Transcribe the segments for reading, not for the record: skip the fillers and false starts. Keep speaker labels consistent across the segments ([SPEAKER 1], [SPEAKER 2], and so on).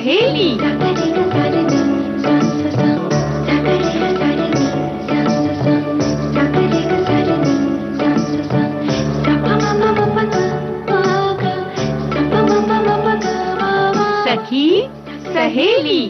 [SPEAKER 1] सहेली। सखी सहेली।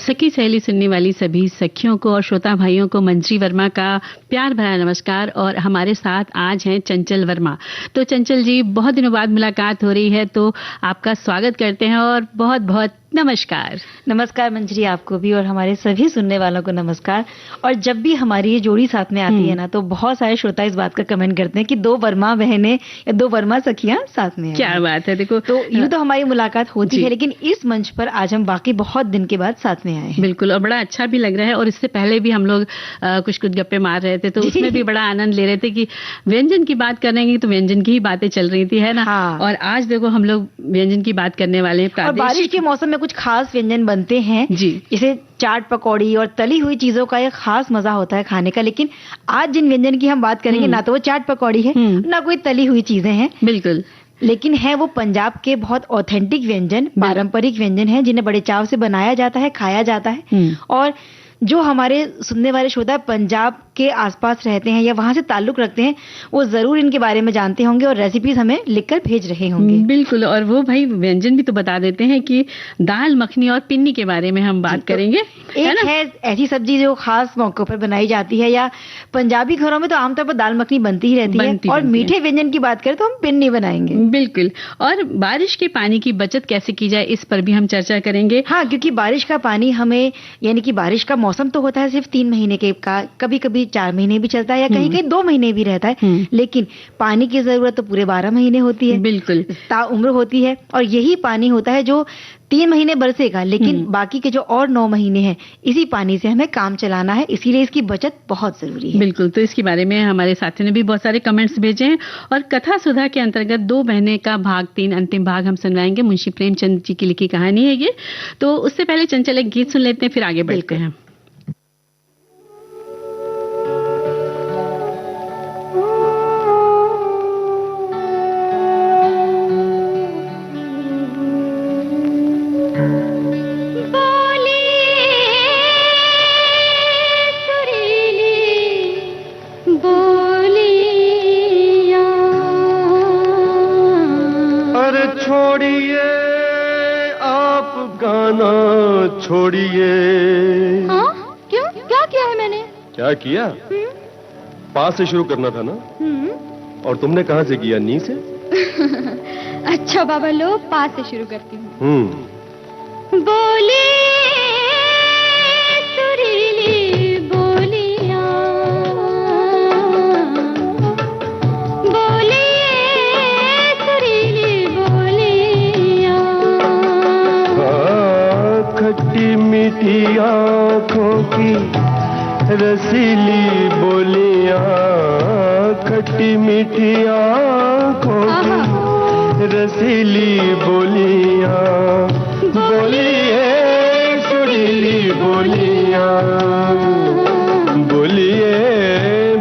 [SPEAKER 2] सखी सहेली सुनने वाली सभी सखियों को और श्रोता भाइयों को मंजरी वर्मा का प्यार भरा नमस्कार। और हमारे साथ आज हैं चंचल वर्मा। तो चंचल जी, बहुत दिनों बाद मुलाकात हो रही है, तो आपका स्वागत करते हैं और बहुत बहुत नमस्कार।
[SPEAKER 3] नमस्कार मंजरी, आपको भी और हमारे सभी सुनने वालों को नमस्कार। और जब भी हमारी ये जोड़ी साथ में आती है ना, तो बहुत सारे श्रोता इस बात का कमेंट करते हैं कि दो वर्मा बहनें या दो वर्मा सखियां साथ में हैं।
[SPEAKER 2] क्या बात है। देखो,
[SPEAKER 3] तो यूं तो हमारी मुलाकात होती है, लेकिन इस मंच पर आज हम वाकई बहुत दिन के बाद साथ में आए हैं।
[SPEAKER 2] बिल्कुल, और बड़ा अच्छा भी लग रहा है। और इससे पहले भी हम लोग कुछ गप्पे मार रहे थे, तो उसमें भी बड़ा आनंद ले रहे थे कि व्यंजन की बात करेंगे तो व्यंजन की ही बातें चल रही थी, है ना।
[SPEAKER 3] हाँ।
[SPEAKER 2] और आज देखो हम लोग व्यंजन की बात करने वाले हैं।
[SPEAKER 3] और बारिश के मौसम में कुछ खास व्यंजन बनते हैं
[SPEAKER 2] जी,
[SPEAKER 3] जैसे चाट पकौड़ी और तली हुई चीजों का एक खास मजा होता है खाने का। लेकिन आज जिन व्यंजन की हम बात करेंगे, ना तो वो चाट पकौड़ी है, ना कोई तली हुई चीजें हैं,
[SPEAKER 2] बिल्कुल,
[SPEAKER 3] लेकिन है वो पंजाब के बहुत ऑथेंटिक व्यंजन, पारंपरिक व्यंजन हैं जिन्हें बड़े चाव से बनाया जाता है, खाया जाता है। और जो हमारे सुनने वाले श्रोता पंजाब के आसपास रहते हैं या वहां से ताल्लुक रखते हैं, वो जरूर इनके बारे में जानते होंगे और रेसिपीज हमें लिखकर भेज रहे होंगे।
[SPEAKER 2] बिल्कुल, और वो भाई व्यंजन भी तो बता देते हैं कि दाल मखनी और पिन्नी के बारे में हम बात करेंगे।
[SPEAKER 3] एक है ऐसी सब्जी जो खास मौकों पर बनाई जाती है, या पंजाबी घरों में तो आमतौर पर दाल मखनी बनती ही रहती है। और मीठे व्यंजन की बात करें तो हम पिन्नी बनाएंगे।
[SPEAKER 2] बिल्कुल, और बारिश के पानी की बचत कैसे की जाए, इस पर भी हम चर्चा करेंगे।
[SPEAKER 3] हाँ, क्योंकि बारिश का पानी हमें, यानी कि बारिश का मौसम तो होता है सिर्फ 3 महीने के का, कभी कभी 4 महीने भी चलता है, या कहीं कहीं 2 महीने भी रहता है। लेकिन पानी की जरूरत तो पूरे 12 महीने होती है।
[SPEAKER 2] बिल्कुल,
[SPEAKER 3] ताउम्र होती है। और यही पानी होता है जो 3 महीने बरसेगा, लेकिन बाकी के जो और 9 महीने हैं, इसी पानी से हमें काम चलाना है, इसीलिए इसकी बचत बहुत जरूरी है।
[SPEAKER 2] बिल्कुल, तो इसके बारे में हमारे साथियों ने भी बहुत सारे कमेंट्स भेजे हैं। और कथा सुधा के अंतर्गत 2 बहनें का भाग 3 अंतिम भाग हम सुनवाएंगे। मुंशी प्रेमचंद जी की लिखी कहानी है ये। तो उससे पहले चंचल एक गीत सुन लेते हैं, फिर आगे बढ़ते हैं।
[SPEAKER 4] छोड़िए।
[SPEAKER 1] हाँ? क्यों? क्या किया है मैंने?
[SPEAKER 4] क्या किया? पास से शुरू करना था ना। और तुमने कहां से किया? नी से?
[SPEAKER 1] अच्छा बाबा, लो पास से शुरू करती हूँ। बोले सुरीली बोलियां, बोले सुरीली बोलियां,
[SPEAKER 4] खट्टी मीठी आंखों की रसीली बोलियां, खट्टी मीठी आंखों की रसीली बोलियां, बोलिए सुरीली बोलियां, बोलिए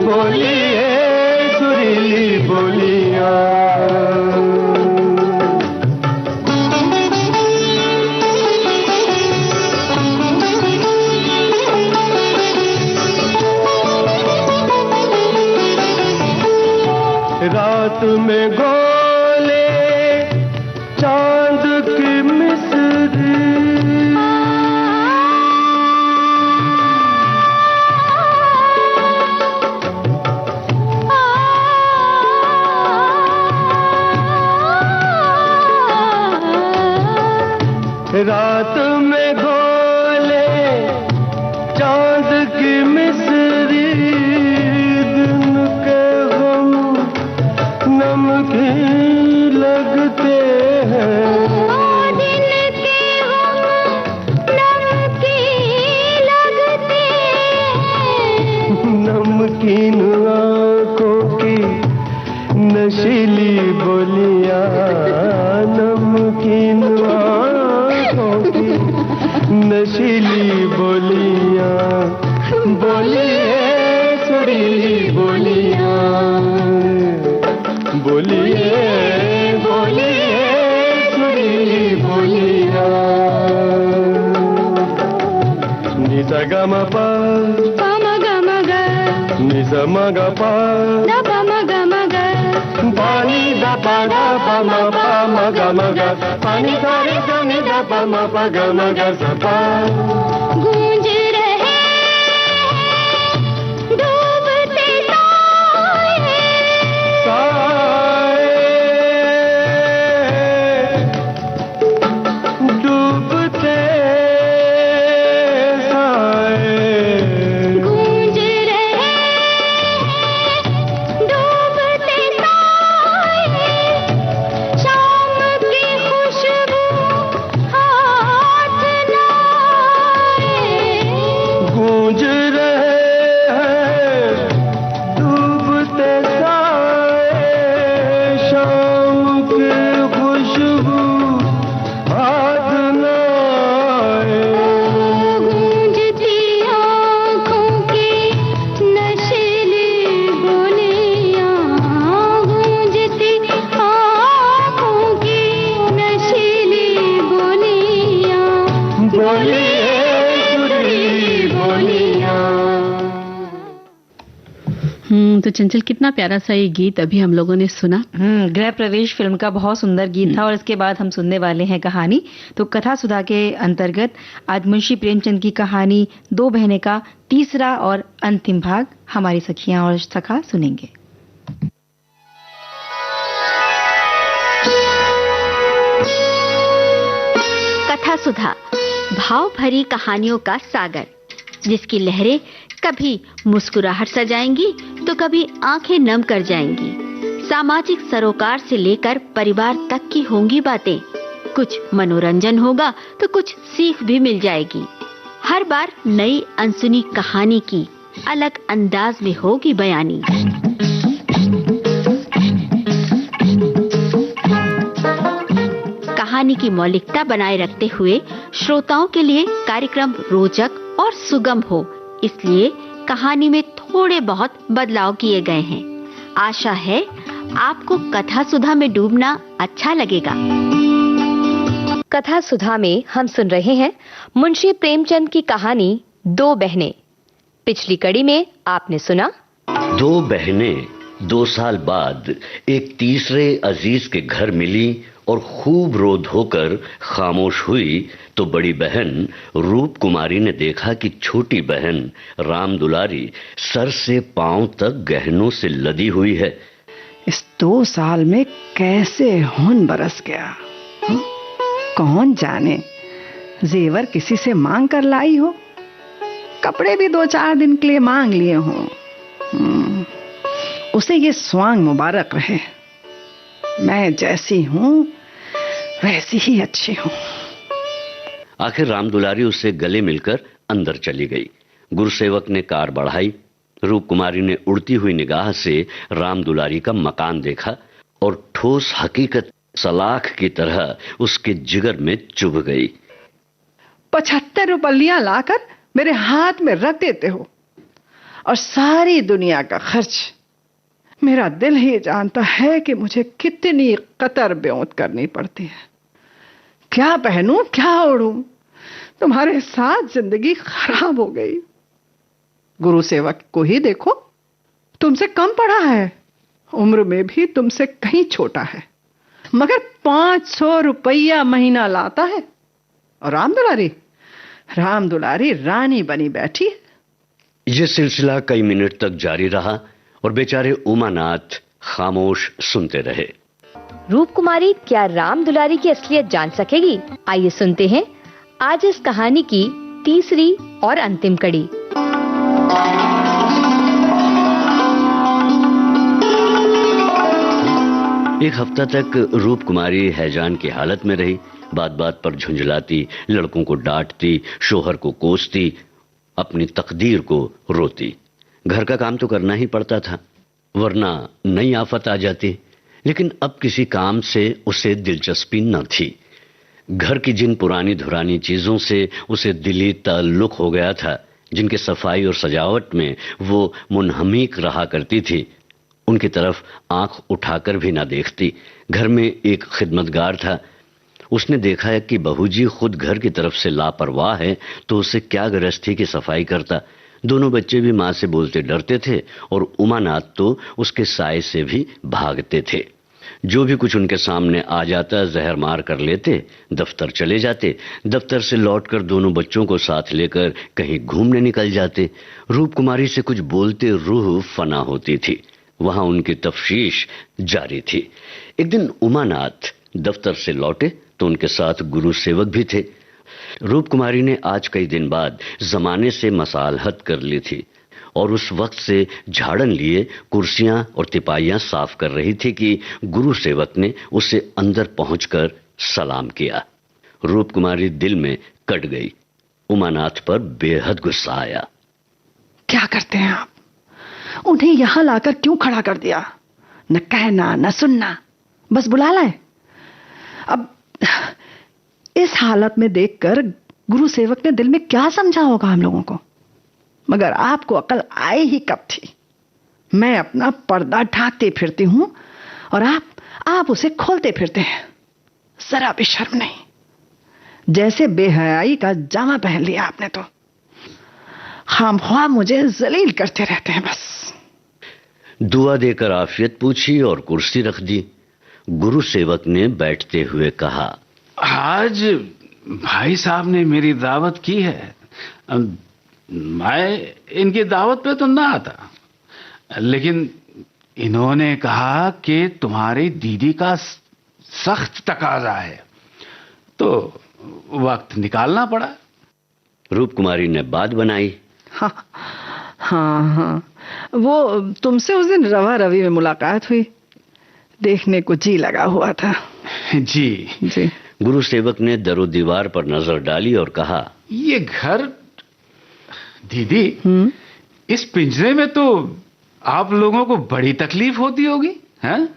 [SPEAKER 4] बोलिए सुरीली बोलियां। रात में गोले चांद की मिस्री, रात में गोले चांद की मिस्री, दिन के गम नमकीन लगते हैं,
[SPEAKER 1] दिन के गम नमकीन लगते हैं,
[SPEAKER 4] नमकीन आंखों की नशीली बोलियां, नमकीन आंखों की नशीली बोलियां, बोलिए सुरीली बोलियां। म ग प
[SPEAKER 1] द प म ग म ग
[SPEAKER 4] पानी द प द प म प म ग म ग पानी सा रे सा नि द प म प ग म ग स प
[SPEAKER 1] गूंज रहे डूबते साए
[SPEAKER 4] साए डूबते साए
[SPEAKER 1] गूंज रहे डूबते साए शाम की खुशबू हाथ लाए
[SPEAKER 4] गूंज रहे हैं डूबते साए शाम की खुशबू हाथ न आए
[SPEAKER 1] गूंजती आँखों की नशीली बोलियाँ गूंजती आँखों की नशीली बोलियाँ
[SPEAKER 4] बोलिए सुरीली बोलियां।
[SPEAKER 2] तो चंचल, कितना प्यारा सा ये गीत अभी हम लोगों ने सुना।
[SPEAKER 3] गृह प्रवेश फिल्म का बहुत सुंदर गीत था और इसके बाद हम सुनने वाले हैं कहानी। तो कथा सुधा के अंतर्गत आज मुंशी प्रेमचंद की कहानी दो बहनें का तीसरा और अंतिम भाग हमारी सखियां और सखा सुनेंगे।
[SPEAKER 5] कथा सुधा भाव भरी कहानियों का सागर, जिसकी लहरें कभी मुस्कुराहट सजाएंगी तो कभी आंखें नम कर जाएंगी। सामाजिक सरोकार से लेकर परिवार तक की होंगी बातें। कुछ मनोरंजन होगा तो कुछ सीख भी मिल जाएगी। हर बार नई अनसुनी कहानी की अलग अंदाज में होगी बयानी। कहानी की मौलिकता बनाए रखते हुए श्रोताओं के लिए कार्यक्रम रोचक और सुगम हो, इसलिए कहानी में थोड़े बहुत बदलाव किए गए हैं। आशा है आपको कथा सुधा में डूबना अच्छा लगेगा।
[SPEAKER 6] कथा सुधा में हम सुन रहे हैं मुंशी प्रेमचंद की कहानी दो बहनें। पिछली कड़ी में आपने सुना
[SPEAKER 7] दो बहनें 2 साल बाद एक तीसरे अजीज के घर मिली और खूब रो धोकर खामोश हुई तो बड़ी बहन रूप कुमारी ने देखा कि छोटी बहन राम दुलारी सर से पांव तक गहनों से लदी हुई है।
[SPEAKER 8] इस 2 साल में कैसे खून बरस गया, कौन जाने जेवर किसी से मांग कर लाई हो, कपड़े भी 2-4 दिन के लिए मांग लिए हों। उसे ये स्वांग मुबारक रहे। मैं जैसी हूं वैसी ही अच्छी हूं।
[SPEAKER 7] आखिर राम दुलारी उससे गले मिलकर अंदर चली गई। गुरुसेवक ने कार बढ़ाई। रूप कुमारी ने उड़ती हुई निगाह से राम दुलारी का मकान देखा और ठोस हकीकत सलाख की तरह उसके जिगर में चुभ गई।
[SPEAKER 8] 75 रुपया लाकर मेरे हाथ में रख देते हो और सारी दुनिया का खर्च। मेरा दिल ही जानता है कि मुझे कितनी कतर ब्योंत करनी पड़ती है। क्या पहनूं, क्या ओढ़ूं, तुम्हारे साथ जिंदगी खराब हो गई। गुरु सेवक को ही देखो, तुमसे कम पढ़ा है, उम्र में भी तुमसे कहीं छोटा है, मगर 500 रुपया महीना लाता है। और राम दुलारी रानी बनी बैठी है।
[SPEAKER 7] यह सिलसिला कई मिनट तक जारी रहा और बेचारे उमानाथ खामोश सुनते रहे।
[SPEAKER 6] रूप कुमारी क्या राम दुलारी की असलियत जान सकेगी? आइए सुनते हैं आज इस कहानी की तीसरी और अंतिम कड़ी।
[SPEAKER 7] एक हफ्ता तक रूप कुमारी हैजान की हालत में रही। बात बात पर झुंझलाती, लड़कों को डांटती, शोहर को कोसती, अपनी तकदीर को रोती। घर का काम तो करना ही पड़ता था, वरना नई आफत आ जाती। लेकिन अब किसी काम से उसे दिलचस्पी न थी। घर की जिन पुरानी धुरानी चीजों से उसे दिली ताल्लुक हो गया था, जिनके सफाई और सजावट में वो मुनहमीक रहा करती थी, उनकी तरफ आंख उठाकर भी ना देखती। घर में एक खिदमतगार था। उसने देखा है कि बहू जी खुद घर की तरफ से लापरवाह है तो उसे क्या गरज थी कि सफाई करता। दोनों बच्चे भी मां से बोलते डरते थे और उमानाथ तो उसके साय से भी भागते थे। जो भी कुछ उनके सामने आ जाता जहर मार कर लेते, दफ्तर चले जाते। दफ्तर से लौटकर दोनों बच्चों को साथ लेकर कहीं घूमने निकल जाते। रूप कुमारी से कुछ बोलते रूह फना होती थी। वहां उनकी तफ्शीश जारी थी। एक दिन उमानाथ दफ्तर से लौटे तो उनके साथ गुरु सेवक भी थे। रूप कुमारी ने आज कई दिन बाद जमाने से मसालहत कर ली थी और उस वक्त से झाड़न लिए कुर्सियां और तिपाइयां साफ कर रही थी कि गुरु सेवक ने उसे अंदर पहुंचकर सलाम किया। रूप कुमारी दिल में कट गई। उमानाथ पर बेहद गुस्सा आया।
[SPEAKER 8] क्या करते हैं आप? उन्हें यहां लाकर क्यों खड़ा कर दिया? न कहना न सुनना, बस बुला लाए। अब इस हालत में देखकर गुरु सेवक ने दिल में क्या समझा होगा हम लोगों को? मगर आपको अकल आई ही कब थी? मैं अपना पर्दा ढांकते फिरती हूं और आप उसे खोलते फिरते हैं। जरा भी शर्म नहीं। जैसे बेहयाई का जामा पहन लिया आपने तो। खामख्वाह मुझे जलील करते रहते हैं बस।
[SPEAKER 7] दुआ देकर आफियत पूछी और कुर्सी रख दी। गुरु सेवक ने बैठते हुए कहा,
[SPEAKER 9] आज भाई साहब ने मेरी दावत की है। मैं इनकी दावत पे तो ना आता, लेकिन इन्होंने कहा कि तुम्हारी दीदी का सख्त तकाजा है, तो वक्त निकालना पड़ा।
[SPEAKER 7] रूप कुमारी ने बात बनाई।
[SPEAKER 8] हाँ, वो तुमसे उस दिन रवा रवि में मुलाकात हुई, देखने को जी लगा हुआ था।
[SPEAKER 9] जी।
[SPEAKER 7] गुरु सेवक ने दरो दीवार पर नजर डाली और कहा,
[SPEAKER 9] ये घर दीदी, इस पिंजरे में तो आप लोगों को बड़ी तकलीफ होती होगी, हैं?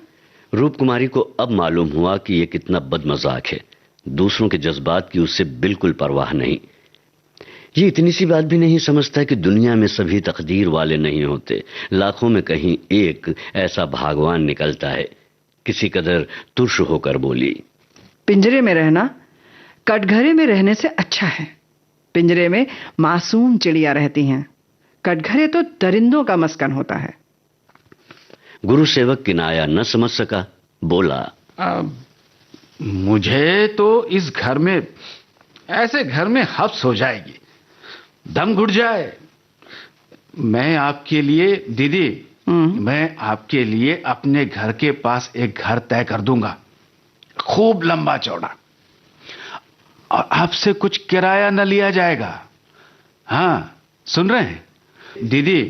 [SPEAKER 7] रूप कुमारी को अब मालूम हुआ कि ये कितना बदमजाक है। दूसरों के जज्बात की उसे बिल्कुल परवाह नहीं। ये इतनी सी बात भी नहीं समझता कि दुनिया में सभी तकदीर वाले नहीं होते। लाखों में कहीं एक ऐसा भगवान निकलता है। किसी कदर तुर्श होकर बोली,
[SPEAKER 8] पिंजरे में रहना कटघरे में रहने से अच्छा है। पिंजरे में मासूम चिड़िया रहती हैं, कटघरे तो दरिंदों का मस्कन होता है।
[SPEAKER 7] गुरु सेवक किनाया न समझ सका, बोला,
[SPEAKER 9] मुझे तो इस घर में, ऐसे घर में हब्स हो जाएगी, दम घुट जाए। मैं आपके लिए दीदी, मैं आपके लिए अपने घर के पास एक घर तय कर दूंगा, खूब लंबा चौड़ा, और आपसे कुछ किराया न लिया जाएगा। हाँ, सुन रहे हैं दीदी?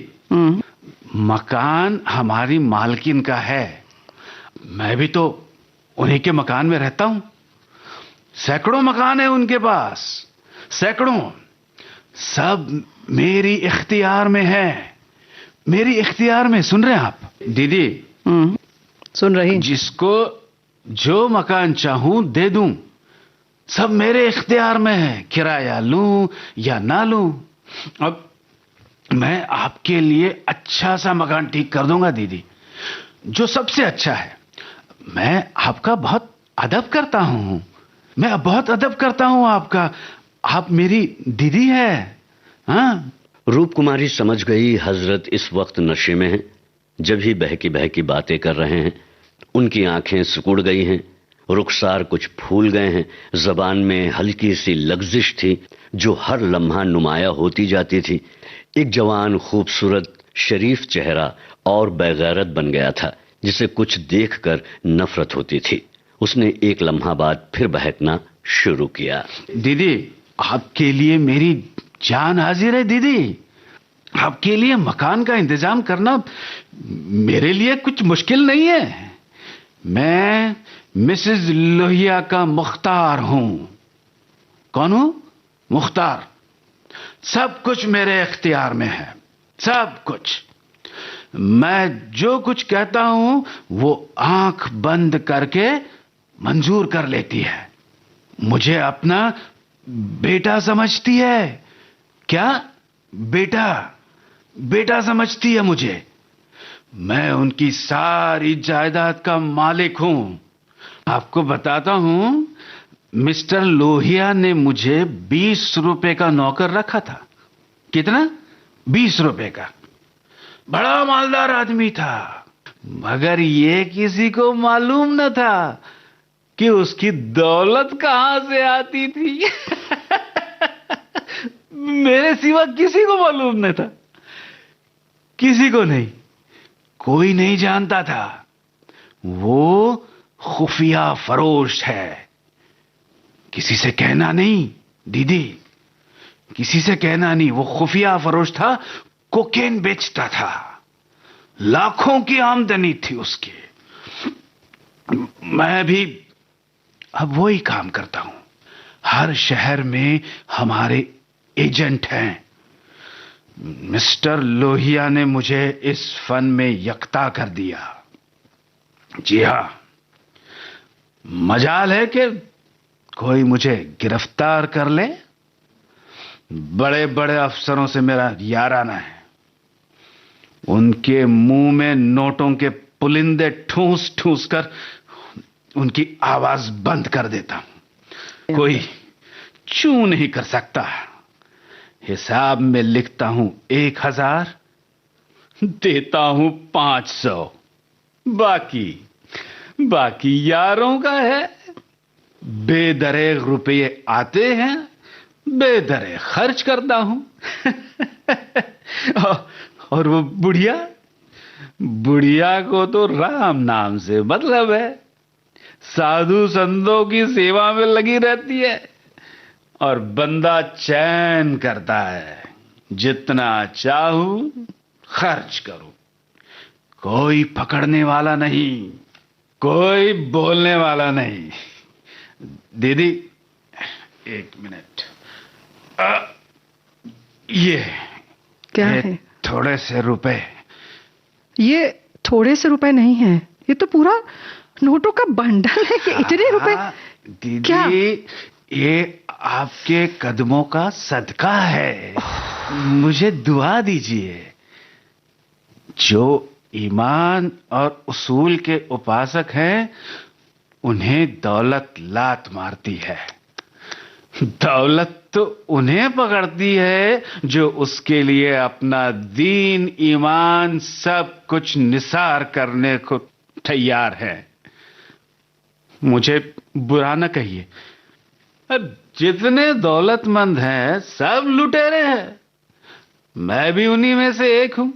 [SPEAKER 9] मकान हमारी मालकिन का है, मैं भी तो उन्हीं के मकान में रहता हूं। सैकड़ों मकान है उनके पास, सैकड़ों, सब मेरी इख्तियार में है, मेरी इख्तियार में। सुन रहे हैं आप दीदी?
[SPEAKER 8] सुन रही।
[SPEAKER 9] जिसको जो मकान चाहूं दे दूं, सब मेरे इख्तियार में है, किराया लूं या ना लूं। अब मैं आपके लिए अच्छा सा मकान ठीक कर दूंगा दीदी, जो सबसे अच्छा है। मैं आपका बहुत अदब करता हूं, मैं बहुत अदब करता हूं आपका, आप मेरी दीदी है। हाँ?
[SPEAKER 7] रूप कुमारी समझ गई हजरत इस वक्त नशे में हैं, जब ही बहकी बहकी बातें कर रहे हैं। उनकी आंखें सिकुड़ गई हैं, रुखसार कुछ फूल गए हैं, जबान में हल्की सी लग्जिश थी जो हर लम्हा नुमाया होती जाती थी। एक जवान खूबसूरत शरीफ चेहरा और बेगैरत बन गया था, जिसे कुछ देखकर नफरत होती थी। उसने एक लम्हा बाद फिर बहकना शुरू किया।
[SPEAKER 9] दीदी, आपके लिए मेरी जान हाजिर है दीदी। आपके लिए मकान का इंतजाम करना मेरे लिए कुछ मुश्किल नहीं है। मैं मिसेस लोहिया का मुख्तार हूं। कौन हूं? मुख्तार। सब कुछ मेरे इख्तियार में है, सब कुछ। मैं जो कुछ कहता हूं वो आंख बंद करके मंजूर कर लेती है। मुझे अपना बेटा समझती है। क्या? बेटा, बेटा समझती है मुझे। मैं उनकी सारी जायदाद का मालिक हूं। आपको बताता हूं, मिस्टर लोहिया ने मुझे 20 रुपए का नौकर रखा था। कितना? 20 रुपए का। बड़ा मालदार आदमी था, मगर ये किसी को मालूम न था कि उसकी दौलत कहां से आती थी। मेरे सिवा किसी को मालूम न था, किसी को नहीं, कोई नहीं जानता था। वो खुफिया फरोश है। किसी से कहना नहीं दीदी, किसी से कहना नहीं। वो खुफिया फरोश था, कोकेन बेचता था, लाखों की आमदनी थी उसकी। मैं भी अब वही काम करता हूं। हर शहर में हमारे एजेंट हैं। मिस्टर लोहिया ने मुझे इस फन में यकता कर दिया। जी हां, मजाल है कि कोई मुझे गिरफ्तार कर ले। बड़े बड़े अफसरों से मेरा याराना है। उनके मुंह में नोटों के पुलिंदे ठूस ठूस कर उनकी आवाज बंद कर देता हूं। कोई चू नहीं कर सकता। हिसाब में लिखता हूं 1000, देता हूं 500। बाकी यारों का है। बेदरेग रुपये आते हैं, बेदरे खर्च करता हूं। और वो बुढ़िया को तो राम नाम से मतलब है। साधु संतों की सेवा में लगी रहती है और बंदा चैन करता है। जितना चाहूं खर्च करूं, कोई पकड़ने वाला नहीं, कोई बोलने वाला नहीं। दीदी 1 मिनट, ये
[SPEAKER 8] क्या है?
[SPEAKER 9] थोड़े से रुपए।
[SPEAKER 8] ये थोड़े से रुपए नहीं है, ये तो पूरा नोटों का बंडल है। ये इतने रुपए?
[SPEAKER 9] दीदी
[SPEAKER 8] क्या?
[SPEAKER 9] ये आपके कदमों का सदका है। मुझे दुआ दीजिए। जो ईमान और उसूल के उपासक हैं, उन्हें दौलत लात मारती है। दौलत तो उन्हें पकड़ती है जो उसके लिए अपना दीन ईमान सब कुछ निसार करने को तैयार है। मुझे बुरा न कहिए, जितने दौलतमंद हैं सब लुटेरे हैं। मैं भी उन्हीं में से एक हूं।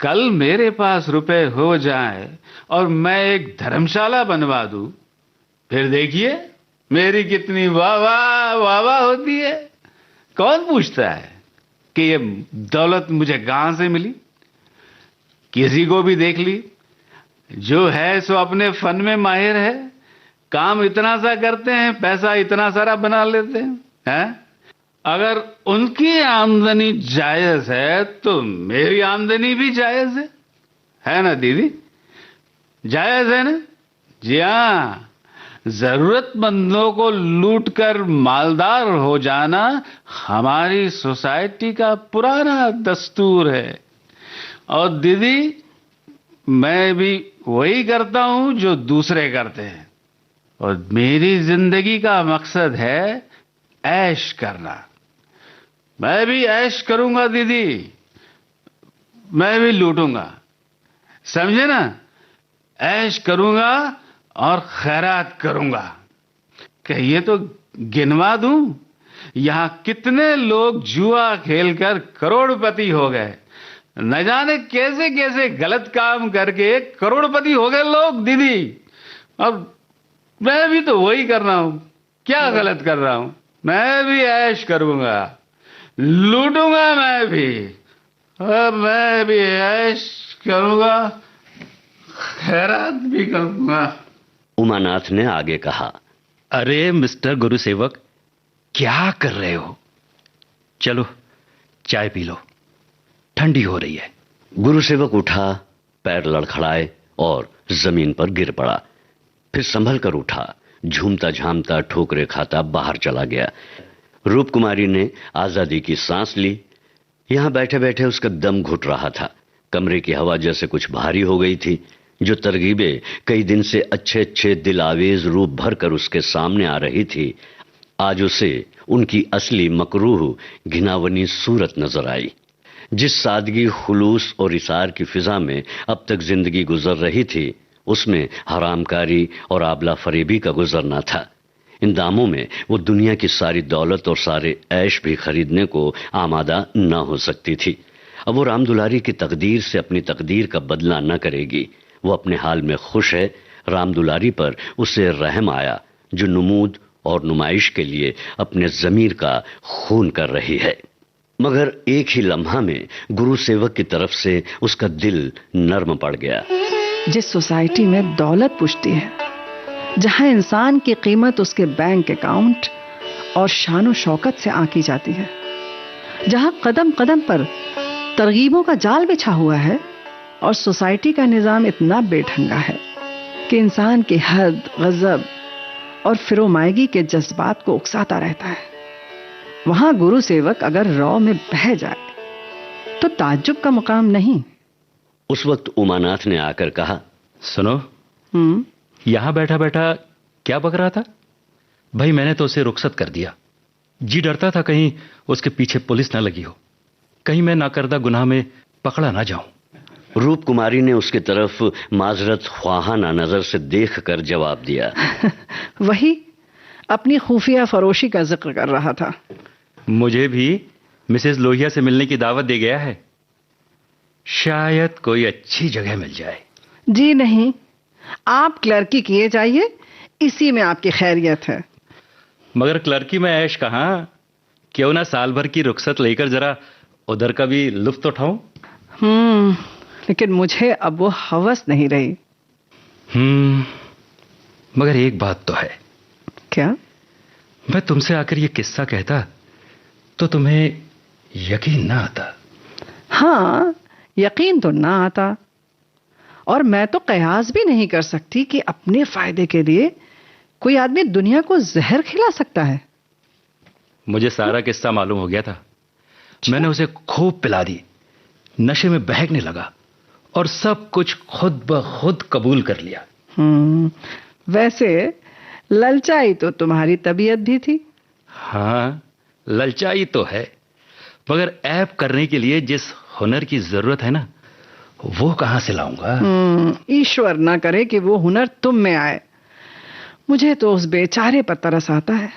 [SPEAKER 9] कल मेरे पास रुपए हो जाए और मैं एक धर्मशाला बनवा दूं, फिर देखिए मेरी कितनी वाह वाह होती है। कौन पूछता है कि ये दौलत मुझे कहां से मिली? किसी को भी देख ली, जो है सो अपने फन में माहिर है। काम इतना सा करते हैं, पैसा इतना सारा बना लेते हैं। अगर उनकी आमदनी जायज है तो मेरी आमदनी भी जायज है ना दीदी? जायज है ना? जी हां, जरूरतमंदों को लूटकर मालदार हो जाना हमारी सोसाइटी का पुराना दस्तूर है। और दीदी, मैं भी वही करता हूं जो दूसरे करते हैं। और मेरी जिंदगी का मकसद है ऐश करना। मैं भी ऐश करूंगा दीदी, मैं भी लूटूंगा, समझे ना? ऐश करूंगा और खैरात करूंगा। कहिए तो गिनवा दूं, यहां कितने लोग जुआ खेलकर करोड़पति हो गए। न जाने कैसे कैसे गलत काम करके करोड़पति हो गए लोग दीदी। अब मैं भी तो वही कर रहा हूं। क्या गलत कर रहा हूं? मैं भी ऐश करूंगा, लूटूंगा मैं भी। अब मैं भी ऐश करूंगा, खैरात भी करूंगा।
[SPEAKER 7] उमानाथ ने आगे कहा,
[SPEAKER 10] अरे मिस्टर गुरुसेवक, क्या कर रहे हो? चलो चाय पी लो, ठंडी हो रही है।
[SPEAKER 7] गुरुसेवक उठा, पैर लड़खड़ाए और जमीन पर गिर पड़ा। फिर संभल कर उठा, झूमता झामता ठोकरे खाता बाहर चला गया। रूप कुमारी ने आजादी की सांस ली। यहां बैठे बैठे उसका दम घुट रहा था। कमरे की हवा जैसे कुछ भारी हो गई थी। जो तरकीबें कई दिन से अच्छे अच्छे दिल आवेज रूप भरकर उसके सामने आ रही थी, आज उसे उनकी असली मकरूह घिनावनी सूरत नजर आई। जिस सादगी, खुलूस और इसार की फिजा में अब तक जिंदगी गुजर रही थी, उसमें हरामकारी और आबला फरेबी का गुजरना था। इन दामों में वो दुनिया की सारी दौलत और सारे ऐश भी खरीदने को आमादा न हो सकती थी। अब वो राम दुलारी की तकदीर से अपनी तकदीर का बदला न करेगी। वो अपने हाल में खुश है। राम दुलारी पर उसे रहम आया, जो नुमूद और नुमाइश के लिए अपने ज़मीर का खून कर रही है। मगर एक ही लम्हा में गुरु सेवक की तरफ से उसका दिल नर्म पड़ गया।
[SPEAKER 8] जिस सोसाइटी में दौलत पुछती है, जहां इंसान की कीमत उसके बैंक अकाउंट और शान शौकत से आंकी जाती है, जहां कदम कदम पर तरगीबों का जाल बिछा हुआ है और सोसाइटी का निजाम इतना बेढंगा है कि इंसान की हद, गजब और फिरोमायगी के जज्बात को उकसाता रहता है, वहां गुरु सेवक अगर रौ में बह जाए तो ताज्जुब का मुकाम नहीं।
[SPEAKER 7] उस वक्त उमानाथ ने आकर कहा,
[SPEAKER 10] सुनो, यहां बैठा बैठा क्या बक रहा था? भाई मैंने तो उसे रुखसत कर दिया। जी डरता था कहीं उसके पीछे पुलिस ना लगी हो, कहीं मैं नाकर्दा गुनाह में पकड़ा ना जाऊं।
[SPEAKER 7] रूप कुमारी ने उसकी तरफ माजरत ख्वाहाना नजर से देखकर जवाब दिया,
[SPEAKER 8] वही अपनी खुफिया फरोशी का जिक्र कर रहा था।
[SPEAKER 10] मुझे भी मिसेस लोहिया से मिलने की दावत दे गया है, शायद कोई अच्छी जगह मिल जाए।
[SPEAKER 8] जी नहीं, आप क्लर्की किए जाइए, इसी में आपकी खैरियत है।
[SPEAKER 10] मगर क्लर्की में ऐश कहां, क्यों ना साल भर की रुखसत लेकर जरा उधर का भी लुत्फ उठाऊं।
[SPEAKER 8] लेकिन मुझे अब वो हवस नहीं रही।
[SPEAKER 10] मगर एक बात तो है।
[SPEAKER 8] क्या?
[SPEAKER 10] मैं तुमसे आकर ये किस्सा कहता तो तुम्हें यकीन ना आता।
[SPEAKER 8] हाँ, यकीन तो ना आता, और मैं तो कयास भी नहीं कर सकती कि अपने फायदे के लिए कोई आदमी दुनिया को जहर खिला सकता है।
[SPEAKER 10] मुझे सारा किस्सा मालूम हो गया था। मैंने उसे खूब पिला दी, नशे में बहकने लगा और सब कुछ खुद ब खुद कबूल कर लिया।
[SPEAKER 8] वैसे ललचाई तो तुम्हारी तबीयत भी थी।
[SPEAKER 10] हाँ, ललचाई तो है, मगर ऐब करने के लिए जिस हुनर की जरूरत है ना, वो कहां से लाऊंगा?
[SPEAKER 8] ईश्वर ना करे कि वो हुनर तुम में आए। मुझे तो उस बेचारे पर तरस आता है।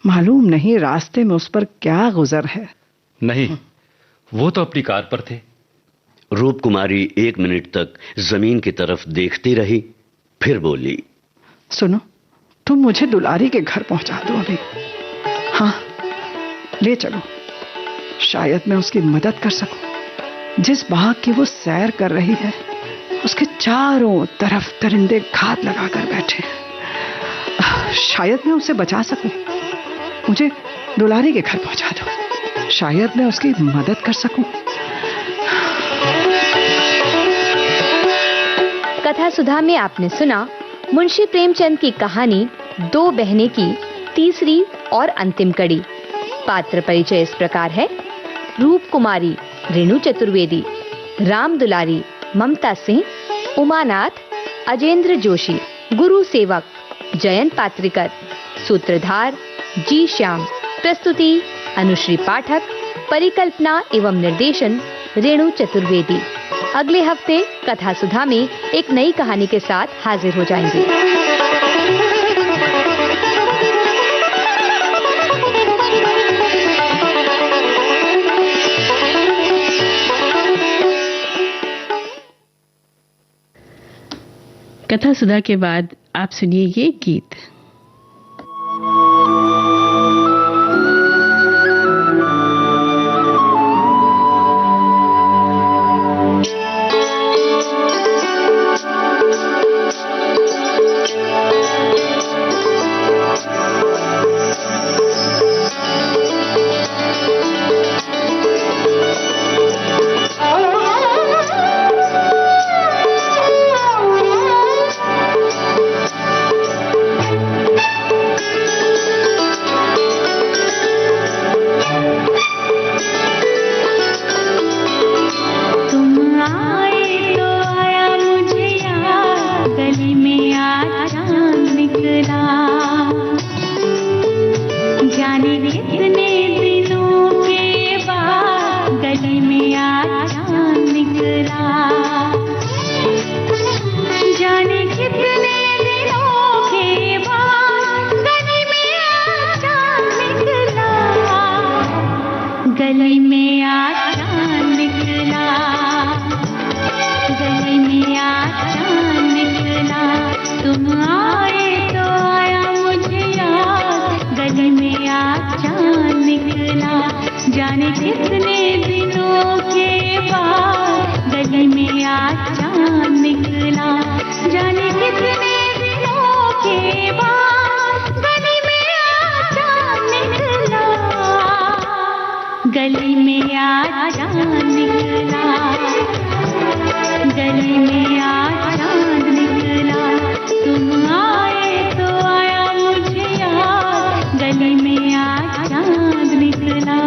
[SPEAKER 8] मालूम नहीं रास्ते में उस पर क्या गुजर है।
[SPEAKER 10] नहीं, वो तो अपनी कार पर थे।
[SPEAKER 7] रूप कुमारी 1 मिनट तक जमीन की तरफ देखती रही, फिर बोली,
[SPEAKER 8] सुनो, तुम मुझे दुलारी के घर पहुंचा दो अभी। हाँ, ले चलो, शायद मैं उसकी मदद कर सकूं। जिस बाग की वो सैर कर रही है, उसके चारों तरफ परिंदे घात लगाकर बैठे हैं। शायद मैं उसे बचा सकूं। मुझे दुलारी के घर पहुंचा दो, शायद मैं उसकी मदद कर सकूं।
[SPEAKER 6] कथा सुधा में आपने सुना मुंशी प्रेमचंद की कहानी दो बहनें की तीसरी और अंतिम कड़ी। पात्र परिचय इस प्रकार है: रूप कुमारी रेणु चतुर्वेदी, राम दुलारी ममता सिंह, उमानाथ अजेंद्र जोशी, गुरु सेवक जयंत पात्रिकर, सूत्रधार जी श्याम। प्रस्तुति अनुश्री पाठक, परिकल्पना एवं निर्देशन रेणु चतुर्वेदी। अगले हफ्ते कथा सुधा में एक नई कहानी के साथ हाजिर हो जाएंगे।
[SPEAKER 2] कथा सुधा के बाद आप सुनिए ये गीत।
[SPEAKER 11] में आज चांद निकला, गली में आज चांद निकला, तुम आए तो आया मुझे याद, गली में आज चांद निकला।